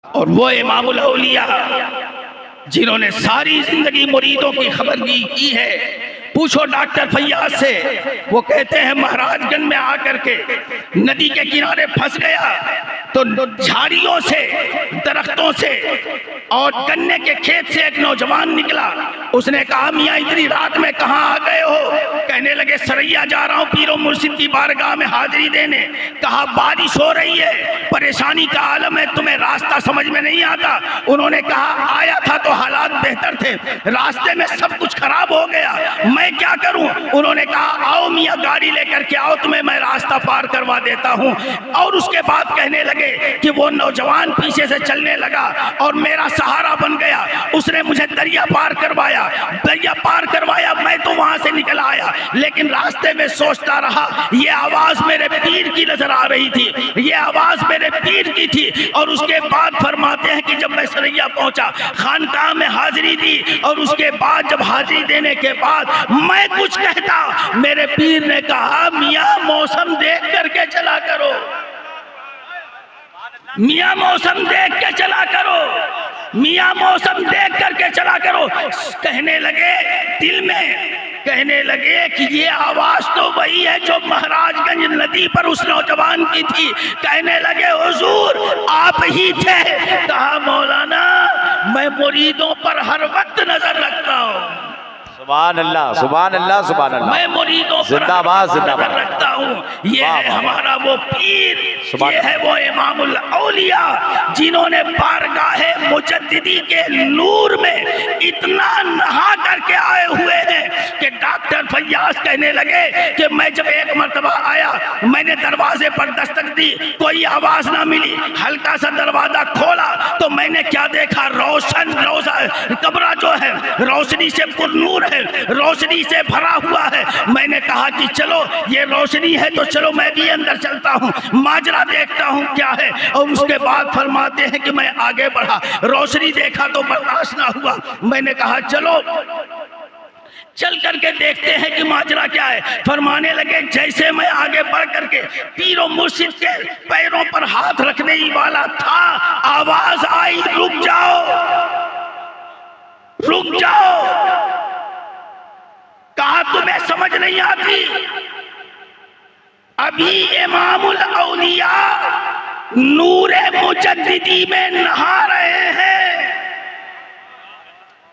और वो इमामुल औलिया जिन्होंने सारी जिंदगी मुरीदों की खबर की है। पूछो डॉक्टर फैयाज से, वो कहते हैं महाराजगंज में आकर के नदी के किनारे फंस गया तो झाड़ियों से, दरख्तों से और गन्ने के खेत से एक नौजवान निकला। उसने कहा मियाँ इतनी रात में कहाँ आ गए हो? कहने लगे सरैया जा रहा हूँ पीरो मुर्शिद की बारगाह में हाजिरी देने। कहा बारिश हो रही है, परेशानी का आलम है, तुम्हें रास्ता समझ में नहीं आता। उन्होंने कहा आया था तो हालात बेहतर थे, रास्ते में सब कुछ खराब हो गया, मैं क्या करूं? उन्होंने कहा आओ मियाँ गाड़ी लेकर के आओ, तुम्हें मैं रास्ता पार करवा देता हूं। और उसके बाद कहने लगे कि वो नौजवान पीछे से चलने लगा और मेरा सहारा बन गया। उसने मुझे दरिया पार करवाया, मैं तो वहां से निकल आया, लेकिन रास्ते में सोचता रहा ये आवाज मेरे पीर की नजर आ रही थी, ये आवाज मेरे पीर की थी। और उसके बाद फरमाते हैं कि जब मैं सरैया पहुंचा, खानकाह में हाजिरी दी और उसके बाद जब हाजिरी देने के बाद मैं कुछ कहता, मेरे पीर ने कहा मियाँ मौसम देख करके चला करो, मियाँ मौसम देख के चला करो, मियाँ मौसम देख करके चला करो। कहने लगे दिल में, कहने लगे कि ये आवाज तो वही है जो महाराजगंज नदी पर उस नौजवान की थी। कहने लगे हुजूर आप ही थे। कहा मौलाना मैं मुरीदों पर हर वक्त नजर रखता हूँ। सुभान अल्लाह, सुभान अल्लाह, सुभान अल्लाह। मैं मुरीदों पर जिंदाबाद, जिंदाबाद रखता हूँ। ये है हमारा वो पीर, ये है वो इमामुल औलिया जिन्होंने बारगाहे मुजद्दिदी के नूर में इतना नहा करके आए हुए हैं कि डॉक्टर फैयाज कहने लगे कि मैं जब एक मर्तबा आया, मैंने दरवाजे पर दस्तक दी, कोई आवाज ना मिली। हल्का सा दरवाजा खोला तो मैंने क्या देखा, रोशन कमरा जो है रोशनी से पुरनूर है, रोशनी से भरा हुआ है। मैंने कहा कि चलो ये रोशनी है तो चलो मैं भी अंदर चलता हूँ, माजरा देखता हूँ क्या है। और उसके बाद फरमाते हैं कि मैं आगे बढ़ा, रोशनी देखा तो बर्दाश्त ना हुआ। मैंने कहा चलो चल करके देखते हैं कि माजरा क्या है। फरमाने लगे जैसे मैं आगे बढ़ करके पीरो मुर्शिद के पैरों पर हाथ रखने ही वाला था, आवाज आई रुक जाओ, रुक जाओ। कहा तुम्हें समझ नहीं आती, अभी इमामुल औलिया नूरे मुजद्दिदी में नहा रहे हैं,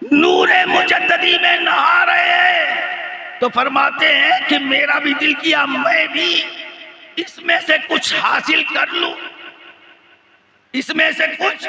नूरे मुजद्दिदी में नहा रहे हैं। तो फरमाते हैं कि मेरा भी दिल किया मैं भी इसमें से कुछ हासिल कर लूं, इसमें से कुछ